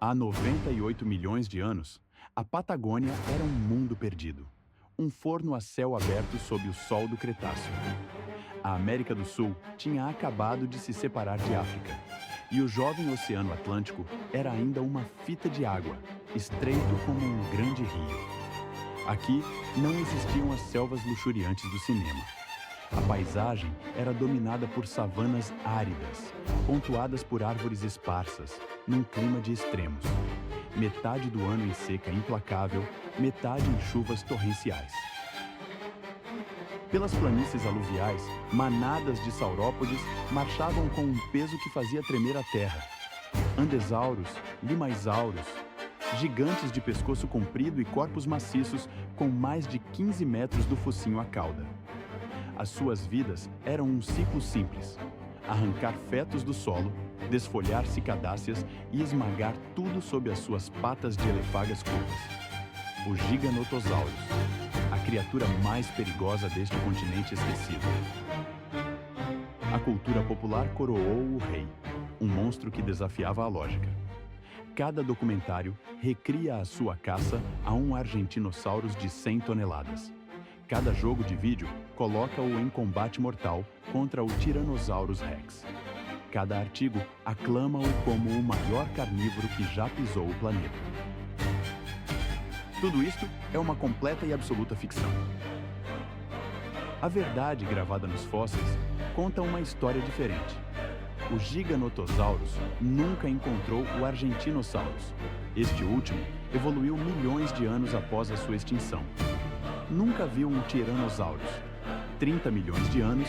Há 98 milhões de anos, a Patagônia era um mundo perdido. Um forno a céu aberto sob o sol do Cretáceo. A América do Sul tinha acabado de se separar de África, e o jovem Oceano Atlântico era ainda uma fita de água, estreito como um grande rio. Aqui não existiam as selvas luxuriantes do cinema. A paisagem era dominada por savanas áridas, pontuadas por árvores esparsas, num clima de extremos. Metade do ano em seca implacável, metade em chuvas torrenciais. Pelas planícies aluviais, manadas de saurópodes marchavam com um peso que fazia tremer a terra. Andesauros, limaisauros, gigantes de pescoço comprido e corpos maciços com mais de 15 metros do focinho à cauda. As suas vidas eram um ciclo simples: arrancar fetos do solo, desfolhar cicadáceas e esmagar tudo sob as suas patas de elefagas curvas. Os giganotossauros, a criatura mais perigosa deste continente esquecido. A cultura popular coroou o rei, um monstro que desafiava a lógica. Cada documentário recria a sua caça a um argentinossauros de 100 toneladas. Cada jogo de vídeo coloca-o em combate mortal contra o Tyrannosaurus Rex. Cada artigo aclama-o como o maior carnívoro que já pisou o planeta. Tudo isto é uma completa e absoluta ficção. A verdade gravada nos fósseis conta uma história diferente. O Giganotosaurus nunca encontrou o Argentinosaurus. Este último evoluiu milhões de anos após a sua extinção. Nunca viu um Tyrannosaurus. 30 milhões de anos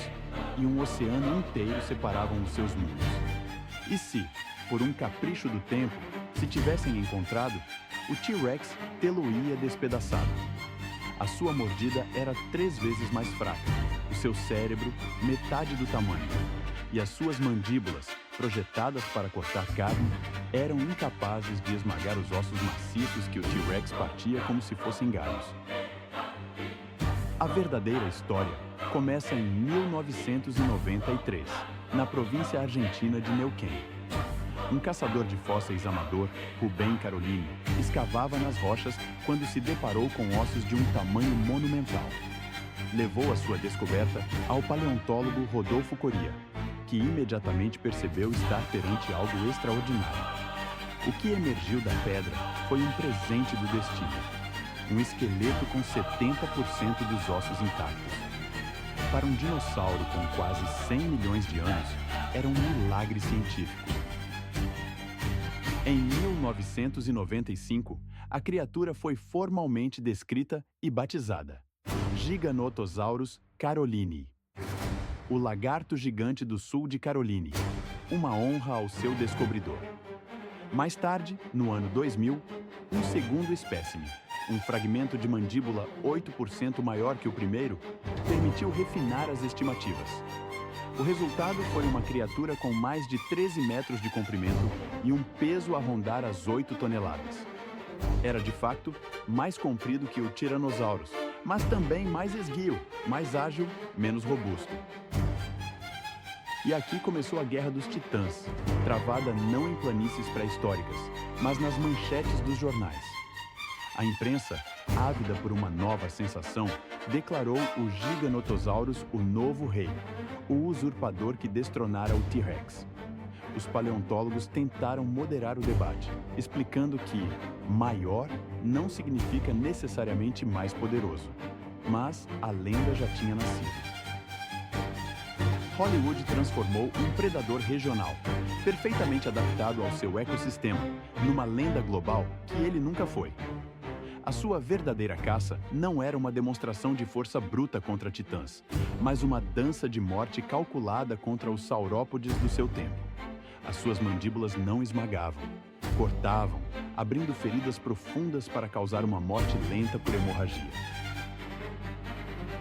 e um oceano inteiro separavam os seus mundos. E se, por um capricho do tempo, se tivessem encontrado, o T-Rex tê-lo-ia despedaçado. A sua mordida era 3 vezes mais fraca, o seu cérebro metade do tamanho, e as suas mandíbulas, projetadas para cortar carne, eram incapazes de esmagar os ossos maciços que o T-Rex partia como se fossem galhos. A verdadeira história começa em 1993, na província argentina de Neuquén. Um caçador de fósseis amador, Rubén Carolini, escavava nas rochas quando se deparou com ossos de um tamanho monumental. Levou a sua descoberta ao paleontólogo Rodolfo Coria, que imediatamente percebeu estar perante algo extraordinário. O que emergiu da pedra foi um presente do destino. Um esqueleto com 70% dos ossos intactos. Para um dinossauro com quase 100 milhões de anos, era um milagre científico. Em 1995, a criatura foi formalmente descrita e batizada: Giganotosaurus carolini. O lagarto gigante do sul de Caroline, uma honra ao seu descobridor. Mais tarde, no ano 2000, um segundo espécime, um fragmento de mandíbula 8% maior que o primeiro, permitiu refinar as estimativas. O resultado foi uma criatura com mais de 13 metros de comprimento e um peso a rondar as 8 toneladas. Era, de fato, mais comprido que o Tyrannosaurus, mas também mais esguio, mais ágil, menos robusto. E aqui começou a Guerra dos Titãs, travada não em planícies pré-históricas, mas nas manchetes dos jornais. A imprensa, ávida por uma nova sensação, declarou o Giganotosaurus o novo rei, o usurpador que destronara o T-Rex. Os paleontólogos tentaram moderar o debate, explicando que maior não significa necessariamente mais poderoso, mas a lenda já tinha nascido. Hollywood transformou um predador regional, perfeitamente adaptado ao seu ecossistema, numa lenda global que ele nunca foi. A sua verdadeira caça não era uma demonstração de força bruta contra titãs, mas uma dança de morte calculada contra os saurópodes do seu tempo. As suas mandíbulas não esmagavam, cortavam, abrindo feridas profundas para causar uma morte lenta por hemorragia.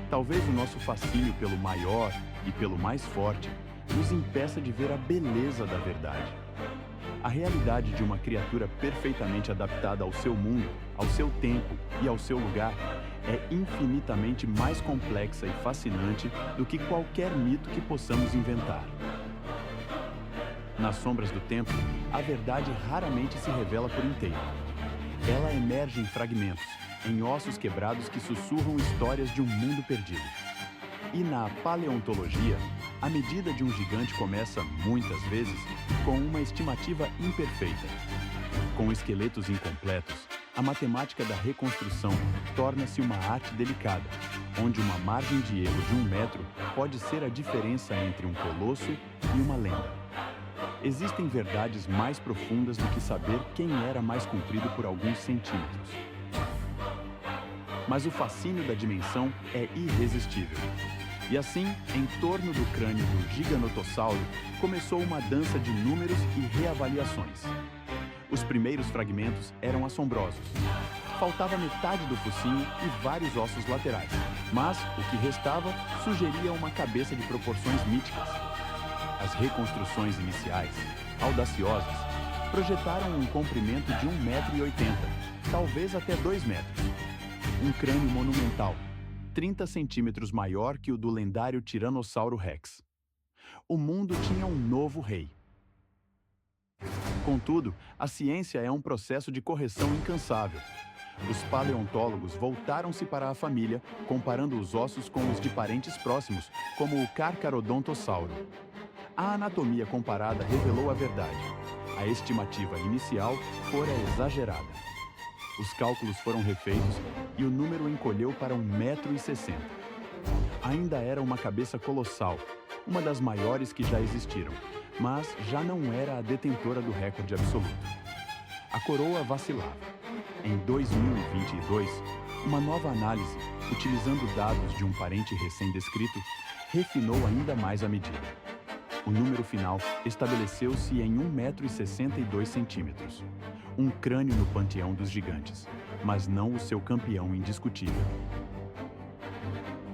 Talvez o nosso fascínio pelo maior e pelo mais forte nos impeça de ver a beleza da verdade. A realidade de uma criatura perfeitamente adaptada ao seu mundo, ao seu tempo e ao seu lugar é infinitamente mais complexa e fascinante do que qualquer mito que possamos inventar. Nas sombras do tempo, a verdade raramente se revela por inteiro. Ela emerge em fragmentos, em ossos quebrados que sussurram histórias de um mundo perdido. E na paleontologia, a medida de um gigante começa, muitas vezes, com uma estimativa imperfeita. Com esqueletos incompletos, a matemática da reconstrução torna-se uma arte delicada, onde uma margem de erro de 1 metro pode ser a diferença entre um colosso e uma lenda. Existem verdades mais profundas do que saber quem era mais comprido por alguns centímetros. Mas o fascínio da dimensão é irresistível. E assim, em torno do crânio do Giganotossauro, começou uma dança de números e reavaliações. Os primeiros fragmentos eram assombrosos. Faltava metade do focinho e vários ossos laterais, mas o que restava sugeria uma cabeça de proporções míticas. As reconstruções iniciais, audaciosas, projetaram um comprimento de 1,80 m, talvez até 2 metros. Um crânio monumental, 30 centímetros maior que o do lendário Tiranossauro Rex. O mundo tinha um novo rei. Contudo, a ciência é um processo de correção incansável. Os paleontólogos voltaram-se para a família, comparando os ossos com os de parentes próximos, como o Carcharodontosauro. A anatomia comparada revelou a verdade. A estimativa inicial fora exagerada. Os cálculos foram refeitos e o número encolheu para 1,60 m. Ainda era uma cabeça colossal, uma das maiores que já existiram, mas já não era a detentora do recorde absoluto. A coroa vacilava. Em 2022, uma nova análise, utilizando dados de um parente recém-descrito, refinou ainda mais a medida. O número final estabeleceu-se em 1,62 m. Um crânio no panteão dos gigantes, mas não o seu campeão indiscutível.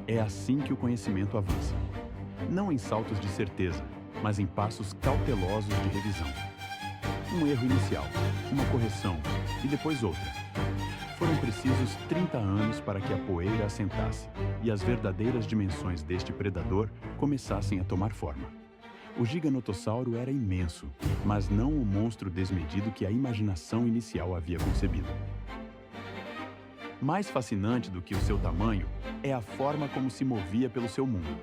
É assim que o conhecimento avança. Não em saltos de certeza, mas em passos cautelosos de revisão. Um erro inicial, uma correção e depois outra. Foram precisos 30 anos para que a poeira assentasse e as verdadeiras dimensões deste predador começassem a tomar forma. O Giganotossauro era imenso, mas não o monstro desmedido que a imaginação inicial havia concebido. Mais fascinante do que o seu tamanho é a forma como se movia pelo seu mundo.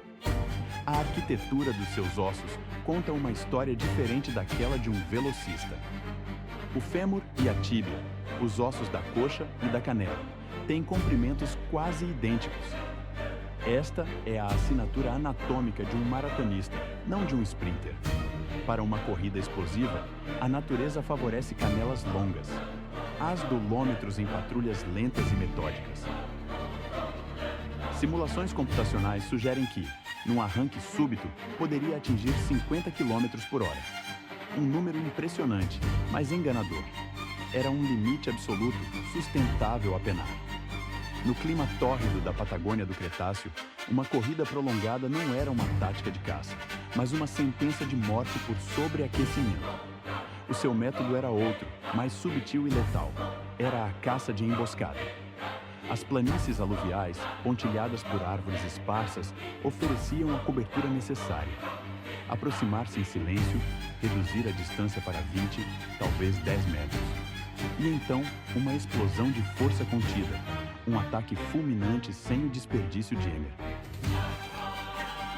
A arquitetura dos seus ossos conta uma história diferente daquela de um velocista. O fêmur e a tíbia, os ossos da coxa e da canela, têm comprimentos quase idênticos. Esta é a assinatura anatômica de um maratonista, não de um sprinter. Para uma corrida explosiva, a natureza favorece canelas longas, asdolômetros em patrulhas lentas e metódicas. Simulações computacionais sugerem que, num arranque súbito, poderia atingir 50 km por hora. Um número impressionante, mas enganador. Era um limite absoluto, sustentável a penar. No clima tórrido da Patagônia do Cretáceo, uma corrida prolongada não era uma tática de caça, mas uma sentença de morte por sobreaquecimento. O seu método era outro, mais subtil e letal. Era a caça de emboscada. As planícies aluviais, pontilhadas por árvores esparsas, ofereciam a cobertura necessária. Aproximar-se em silêncio, reduzir a distância para 20, talvez 10 metros. E então, uma explosão de força contida, um ataque fulminante sem o desperdício de Emer.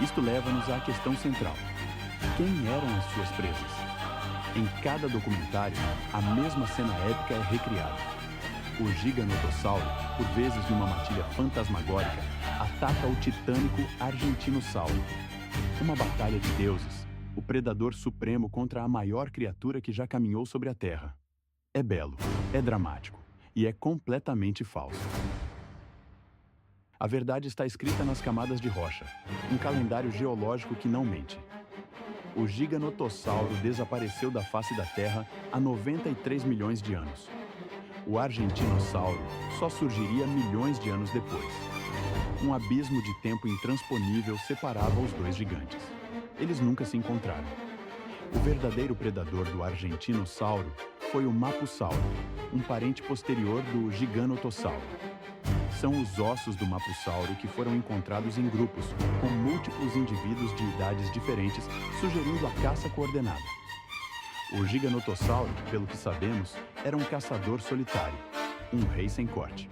Isto leva-nos à questão central. Quem eram as suas presas? Em cada documentário, a mesma cena épica é recriada. O Giganotossauro, por vezes numa matilha fantasmagórica, ataca o titânico Argentinossauro. Uma batalha de deuses, o predador supremo contra a maior criatura que já caminhou sobre a Terra. É belo, é dramático e é completamente falso. A verdade está escrita nas camadas de rocha, um calendário geológico que não mente. O Giganotossauro desapareceu da face da Terra há 93 milhões de anos. O Argentinossauro só surgiria milhões de anos depois. Um abismo de tempo intransponível separava os dois gigantes. Eles nunca se encontraram. O verdadeiro predador do Argentinossauro foi o Mapussauro, um parente posterior do Giganotossauro. São os ossos do Mapussauro que foram encontrados em grupos, com múltiplos indivíduos de idades diferentes, sugerindo a caça coordenada. O giganotossauro, pelo que sabemos, era um caçador solitário, um rei sem corte.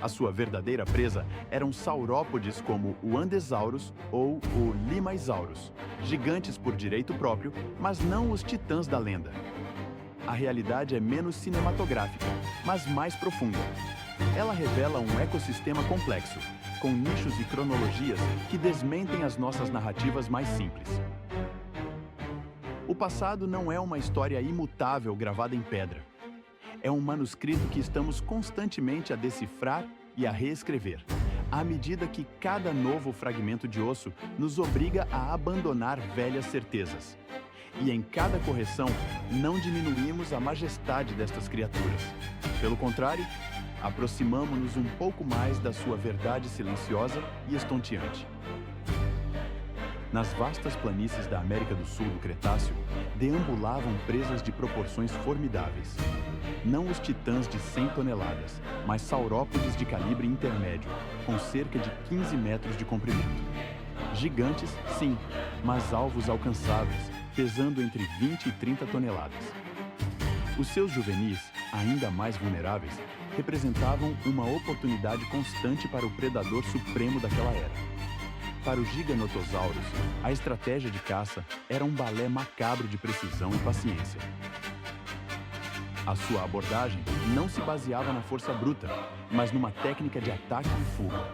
A sua verdadeira presa eram saurópodes como o Andesaurus ou o Limaisaurus, gigantes por direito próprio, mas não os titãs da lenda. A realidade é menos cinematográfica, mas mais profunda. Ela revela um ecossistema complexo, com nichos e cronologias que desmentem as nossas narrativas mais simples. O passado não é uma história imutável gravada em pedra. É um manuscrito que estamos constantemente a decifrar e a reescrever, à medida que cada novo fragmento de osso nos obriga a abandonar velhas certezas. E em cada correção, não diminuímos a majestade destas criaturas. Pelo contrário, aproximamo-nos um pouco mais da sua verdade silenciosa e estonteante. Nas vastas planícies da América do Sul do Cretáceo, deambulavam presas de proporções formidáveis. Não os titãs de 100 toneladas, mas saurópodes de calibre intermédio, com cerca de 15 metros de comprimento. Gigantes, sim, mas alvos alcançáveis, pesando entre 20 e 30 toneladas. Os seus juvenis, ainda mais vulneráveis, representavam uma oportunidade constante para o predador supremo daquela era. Para os giganotossauros, a estratégia de caça era um balé macabro de precisão e paciência. A sua abordagem não se baseava na força bruta, mas numa técnica de ataque e fuga.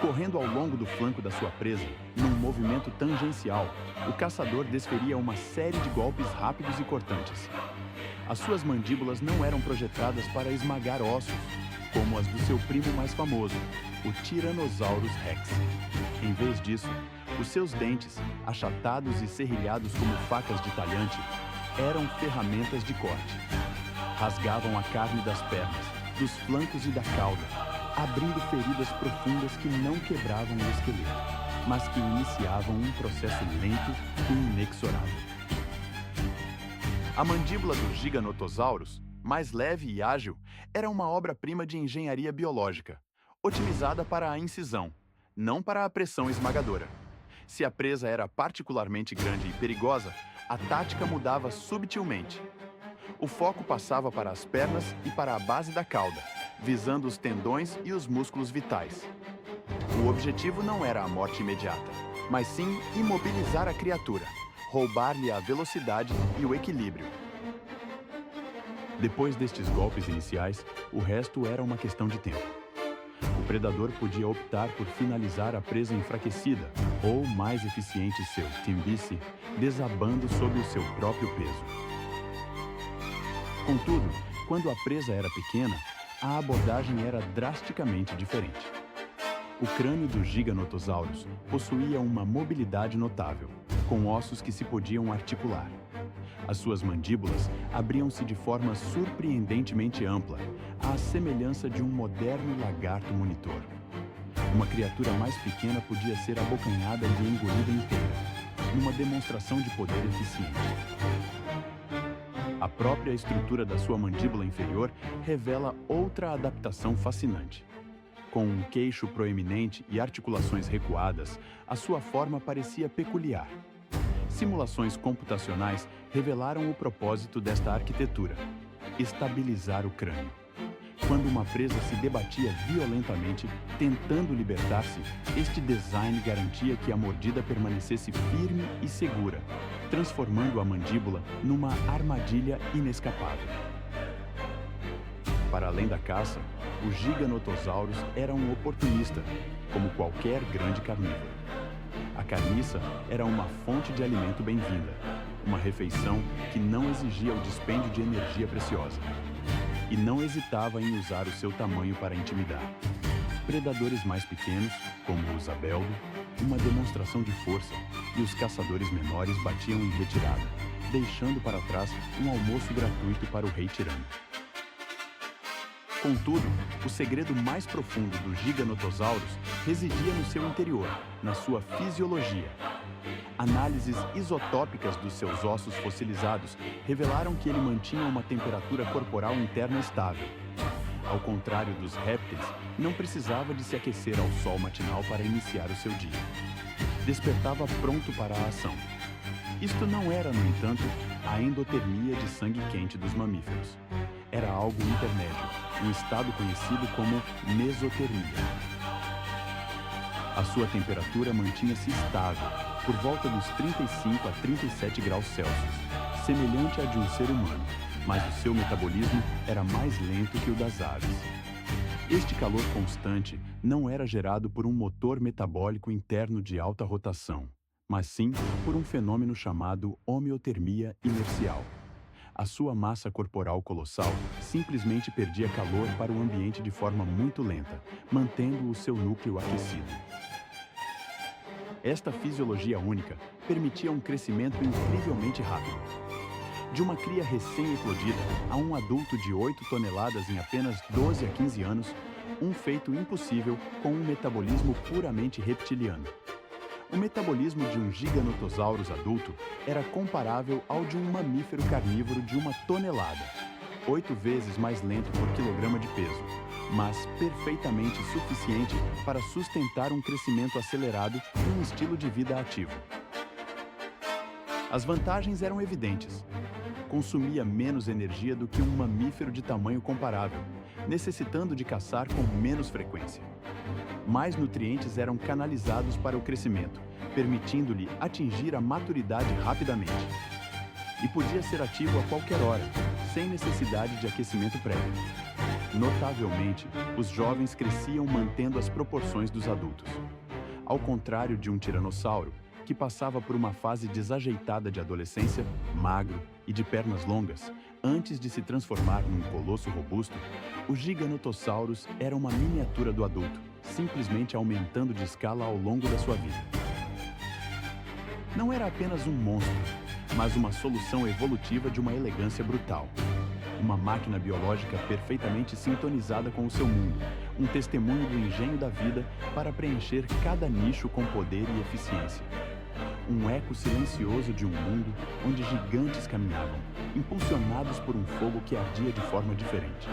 Correndo ao longo do flanco da sua presa, num movimento tangencial, o caçador desferia uma série de golpes rápidos e cortantes. As suas mandíbulas não eram projetadas para esmagar ossos, como as do seu primo mais famoso, o Tyrannosaurus Rex. Em vez disso, os seus dentes, achatados e serrilhados como facas de talhante, eram ferramentas de corte. Rasgavam a carne das pernas, dos flancos e da cauda, abrindo feridas profundas que não quebravam o esqueleto, mas que iniciavam um processo lento e inexorável. A mandíbula dos giganotossauros, mais leve e ágil, era uma obra-prima de engenharia biológica, otimizada para a incisão, não para a pressão esmagadora. Se a presa era particularmente grande e perigosa, a tática mudava subtilmente. O foco passava para as pernas e para a base da cauda, visando os tendões e os músculos vitais. O objetivo não era a morte imediata, mas sim imobilizar a criatura, roubar-lhe a velocidade e o equilíbrio. Depois destes golpes iniciais, o resto era uma questão de tempo. O predador podia optar por finalizar a presa enfraquecida ou, mais eficiente, seu timbice, desabando sob o seu próprio peso. Contudo, quando a presa era pequena, a abordagem era drasticamente diferente. O crânio dos giganotossauros possuía uma mobilidade notável, com ossos que se podiam articular. As suas mandíbulas abriam-se de forma surpreendentemente ampla, à semelhança de um moderno lagarto monitor. Uma criatura mais pequena podia ser abocanhada e engolida inteira, numa demonstração de poder eficiente. A própria estrutura da sua mandíbula inferior revela outra adaptação fascinante. Com um queixo proeminente e articulações recuadas, a sua forma parecia peculiar. Simulações computacionais revelaram o propósito desta arquitetura: estabilizar o crânio. Quando uma presa se debatia violentamente, tentando libertar-se, este design garantia que a mordida permanecesse firme e segura, transformando a mandíbula numa armadilha inescapável. Para além da caça, os giganotossauros eram um oportunista, como qualquer grande carnívoro. A carniça era uma fonte de alimento bem-vinda, uma refeição que não exigia o dispêndio de energia preciosa. E não hesitava em usar o seu tamanho para intimidar. Predadores mais pequenos, como o zabeldo, uma demonstração de força, e os caçadores menores batiam em retirada, deixando para trás um almoço gratuito para o rei tirano. Contudo, o segredo mais profundo dos giganotossauros residia no seu interior, na sua fisiologia. Análises isotópicas dos seus ossos fossilizados revelaram que ele mantinha uma temperatura corporal interna estável. Ao contrário dos répteis, não precisava de se aquecer ao sol matinal para iniciar o seu dia. Despertava pronto para a ação. Isto não era, no entanto, a endotermia de sangue quente dos mamíferos. Era algo intermédio, um estado conhecido como mesotermia. A sua temperatura mantinha-se estável, por volta dos 35 a 37 graus Celsius, semelhante à de um ser humano, mas o seu metabolismo era mais lento que o das aves. Este calor constante não era gerado por um motor metabólico interno de alta rotação, mas sim por um fenômeno chamado homeotermia inercial. A sua massa corporal colossal simplesmente perdia calor para o ambiente de forma muito lenta, mantendo o seu núcleo aquecido. Esta fisiologia única permitia um crescimento incrivelmente rápido. De uma cria recém-eclodida a um adulto de 8 toneladas em apenas 12 a 15 anos, um feito impossível com um metabolismo puramente reptiliano. O metabolismo de um Giganotosaurus adulto era comparável ao de um mamífero carnívoro de 1 tonelada, 8 vezes mais lento por quilograma de peso, mas perfeitamente suficiente para sustentar um crescimento acelerado e um estilo de vida ativo. As vantagens eram evidentes. Consumia menos energia do que um mamífero de tamanho comparável, necessitando de caçar com menos frequência. Mais nutrientes eram canalizados para o crescimento, permitindo-lhe atingir a maturidade rapidamente. E podia ser ativo a qualquer hora, sem necessidade de aquecimento prévio. Notavelmente, os jovens cresciam mantendo as proporções dos adultos. Ao contrário de um tiranossauro, que passava por uma fase desajeitada de adolescência, magro e de pernas longas, antes de se transformar num colosso robusto, o Giganotosaurus era uma miniatura do adulto, simplesmente aumentando de escala ao longo da sua vida. Não era apenas um monstro, mas uma solução evolutiva de uma elegância brutal. Uma máquina biológica perfeitamente sintonizada com o seu mundo, um testemunho do engenho da vida para preencher cada nicho com poder e eficiência. Um eco silencioso de um mundo onde gigantes caminhavam, impulsionados por um fogo que ardia de forma diferente.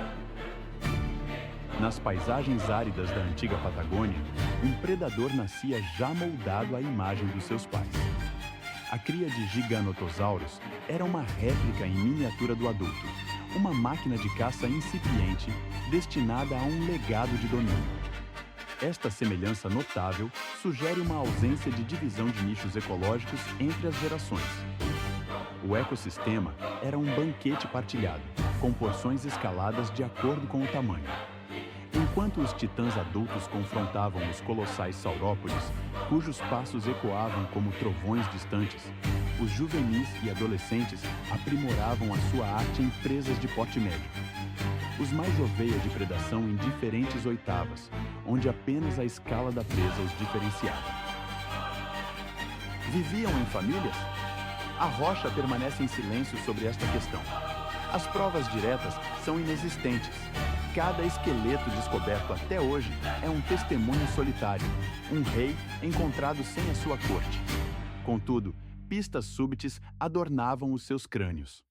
Nas paisagens áridas da antiga Patagônia, um predador nascia já moldado à imagem dos seus pais. A cria de Giganotosaurus era uma réplica em miniatura do adulto, uma máquina de caça incipiente destinada a um legado de domínio. Esta semelhança notável sugere uma ausência de divisão de nichos ecológicos entre as gerações. O ecossistema era um banquete partilhado, com porções escaladas de acordo com o tamanho. Enquanto os titãs adultos confrontavam os colossais saurópodes, cujos passos ecoavam como trovões distantes, os juvenis e adolescentes aprimoravam a sua arte em presas de porte médio. Os mais oveia de predação em diferentes oitavas, onde apenas a escala da presa os diferenciava. Viviam em famílias? A rocha permanece em silêncio sobre esta questão. As provas diretas são inexistentes. Cada esqueleto descoberto até hoje é um testemunho solitário, um rei encontrado sem a sua corte. Contudo, pistas súbitas adornavam os seus crânios.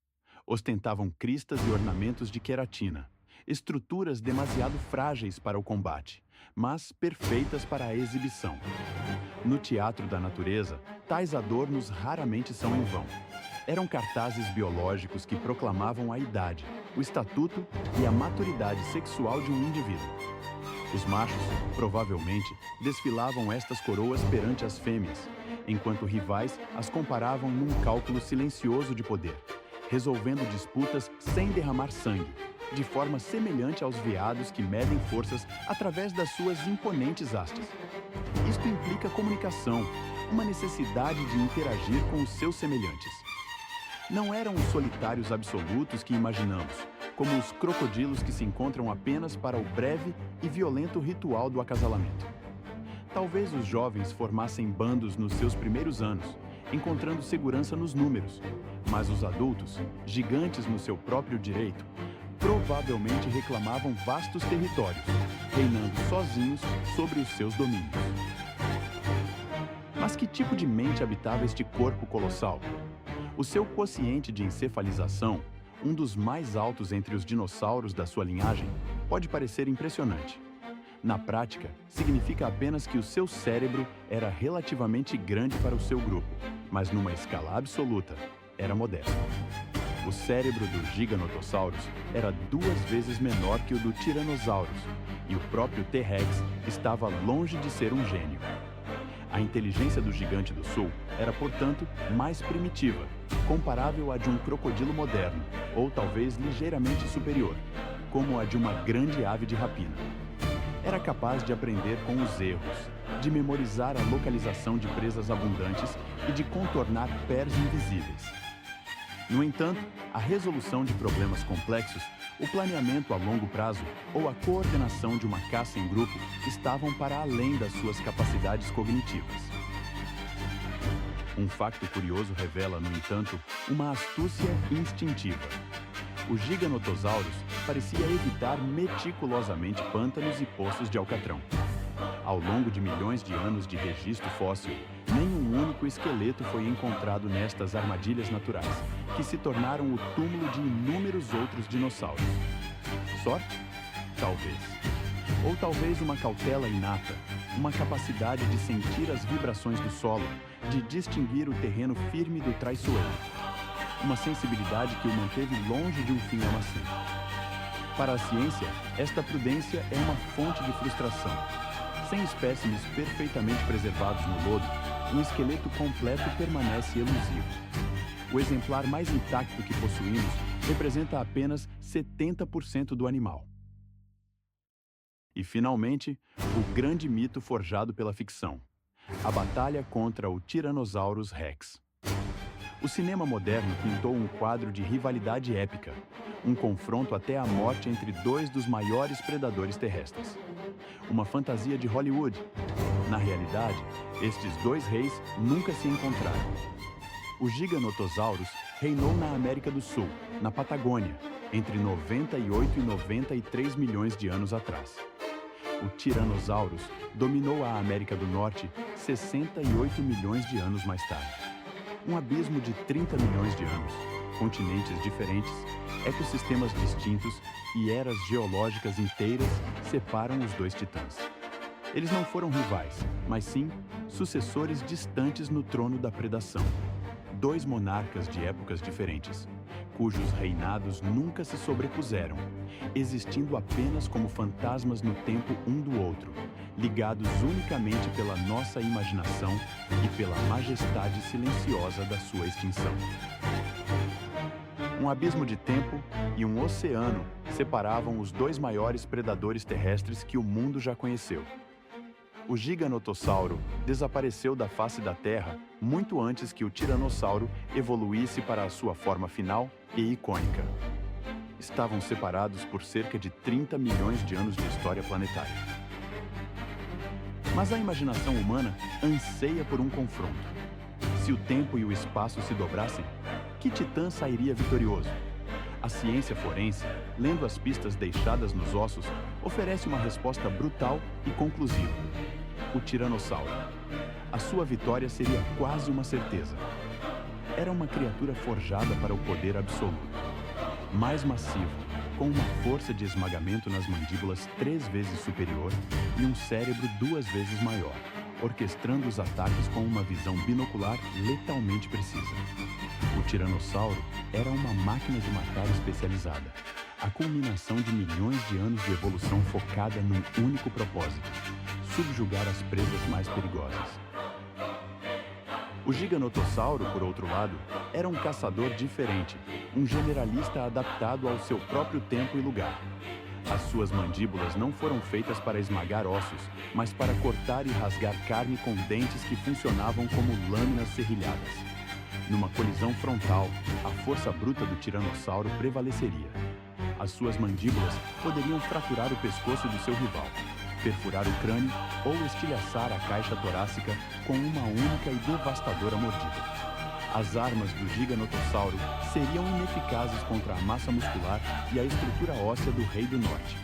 Ostentavam cristas e ornamentos de queratina, estruturas demasiado frágeis para o combate, mas perfeitas para a exibição. No teatro da natureza, tais adornos raramente são em vão. Eram cartazes biológicos que proclamavam a idade, o estatuto e a maturidade sexual de um indivíduo. Os machos, provavelmente, desfilavam estas coroas perante as fêmeas, enquanto rivais as comparavam num cálculo silencioso de poder, resolvendo disputas sem derramar sangue, de forma semelhante aos veados que medem forças através das suas imponentes hastes. Isto implica comunicação, uma necessidade de interagir com os seus semelhantes. Não eram os solitários absolutos que imaginamos, como os crocodilos que se encontram apenas para o breve e violento ritual do acasalamento. Talvez os jovens formassem bandos nos seus primeiros anos, encontrando segurança nos números, mas os adultos, gigantes no seu próprio direito, provavelmente reclamavam vastos territórios, reinando sozinhos sobre os seus domínios. Mas que tipo de mente habitava este corpo colossal? O seu quociente de encefalização, um dos mais altos entre os dinossauros da sua linhagem, pode parecer impressionante. Na prática, significa apenas que o seu cérebro era relativamente grande para o seu grupo, mas numa escala absoluta, era modesto. O cérebro do Giganotosaurus era 2 vezes menor que o do Tyrannosaurus, e o próprio T-Rex estava longe de ser um gênio. A inteligência do gigante do sul era, portanto, mais primitiva, comparável à de um crocodilo moderno, ou talvez ligeiramente superior, como a de uma grande ave de rapina. Era capaz de aprender com os erros, de memorizar a localização de presas abundantes e de contornar pés invisíveis. No entanto, a resolução de problemas complexos, o planeamento a longo prazo ou a coordenação de uma caça em grupo estavam para além das suas capacidades cognitivas. Um facto curioso revela, no entanto, uma astúcia instintiva. O Giganotosaurus parecia evitar meticulosamente pântanos e poços de alcatrão. Ao longo de milhões de anos de registro fóssil, nenhum único esqueleto foi encontrado nestas armadilhas naturais, que se tornaram o túmulo de inúmeros outros dinossauros. Sorte? Talvez. Ou talvez uma cautela inata, uma capacidade de sentir as vibrações do solo, de distinguir o terreno firme do traiçoeiro. Uma sensibilidade que o manteve longe de um fim lamacento. Para a ciência, esta prudência é uma fonte de frustração. Sem espécimes perfeitamente preservados no lodo, um esqueleto completo permanece elusivo. O exemplar mais intacto que possuímos representa apenas 70% do animal. E, finalmente, o grande mito forjado pela ficção: a batalha contra o Tyrannosaurus Rex. O cinema moderno pintou um quadro de rivalidade épica, um confronto até a morte entre 2 dos maiores predadores terrestres. Uma fantasia de Hollywood. Na realidade, estes 2 reis nunca se encontraram. O Giganotosaurus reinou na América do Sul, na Patagônia, entre 98 e 93 milhões de anos atrás. O Tyrannosaurus dominou a América do Norte 68 milhões de anos mais tarde. Um abismo de 30 milhões de anos, continentes diferentes, ecossistemas distintos e eras geológicas inteiras separam os 2 titãs. Eles não foram rivais, mas sim sucessores distantes no trono da predação. 2 monarcas de épocas diferentes, cujos reinados nunca se sobrepuseram, existindo apenas como fantasmas no tempo um do outro, ligados unicamente pela nossa imaginação e pela majestade silenciosa da sua extinção. Um abismo de tempo e um oceano separavam os 2 maiores predadores terrestres que o mundo já conheceu. O Giganotossauro desapareceu da face da Terra muito antes que o Tiranossauro evoluísse para a sua forma final e icônica. Estavam separados por cerca de 30 milhões de anos de história planetária. Mas a imaginação humana anseia por um confronto. Se o tempo e o espaço se dobrassem, que titã sairia vitorioso? A ciência forense, lendo as pistas deixadas nos ossos, oferece uma resposta brutal e conclusiva: o Tiranossauro. A sua vitória seria quase uma certeza. Era uma criatura forjada para o poder absoluto. Mais massivo, com uma força de esmagamento nas mandíbulas 3 vezes superior e um cérebro 2 vezes maior, orquestrando os ataques com uma visão binocular letalmente precisa. O Tiranossauro era uma máquina de matar especializada, a culminação de milhões de anos de evolução focada num único propósito: subjugar as presas mais perigosas. O Giganotossauro, por outro lado, era um caçador diferente, um generalista adaptado ao seu próprio tempo e lugar. As suas mandíbulas não foram feitas para esmagar ossos, mas para cortar e rasgar carne com dentes que funcionavam como lâminas serrilhadas. Numa colisão frontal, a força bruta do tiranossauro prevaleceria. As suas mandíbulas poderiam fraturar o pescoço do seu rival, perfurar o crânio ou estilhaçar a caixa torácica com uma única e devastadora mordida. As armas do Giganotossauro seriam ineficazes contra a massa muscular e a estrutura óssea do Rei do Norte.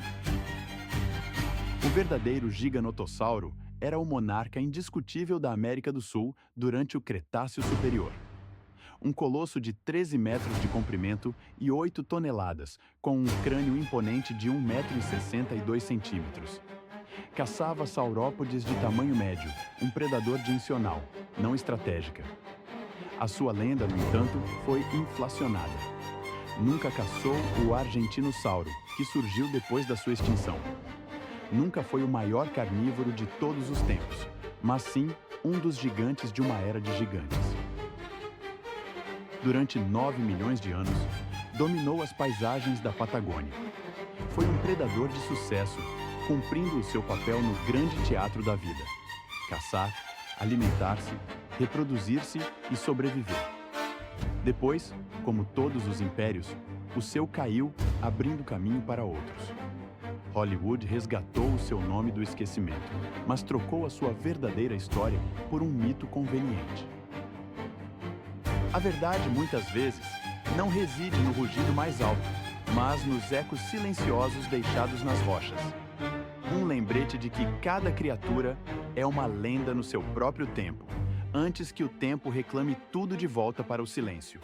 O verdadeiro Giganotossauro era o monarca indiscutível da América do Sul durante o Cretáceo Superior. Um colosso de 13 metros de comprimento e 8 toneladas, com um crânio imponente de 1,62 m. Caçava saurópodes de tamanho médio, um predador dimensional, não estratégica. A sua lenda, no entanto, foi inflacionada. Nunca caçou o argentinossauro, que surgiu depois da sua extinção. Nunca foi o maior carnívoro de todos os tempos, mas sim um dos gigantes de uma era de gigantes. Durante 9 milhões de anos, dominou as paisagens da Patagônia. Foi um predador de sucesso, cumprindo o seu papel no grande teatro da vida: caçar, alimentar-se, reproduzir-se e sobreviver. Depois, como todos os impérios, o seu caiu, abrindo caminho para outros. Hollywood resgatou o seu nome do esquecimento, mas trocou a sua verdadeira história por um mito conveniente. A verdade, muitas vezes, não reside no rugido mais alto, mas nos ecos silenciosos deixados nas rochas. Um lembrete de que cada criatura é uma lenda no seu próprio tempo, antes que o tempo reclame tudo de volta para o silêncio.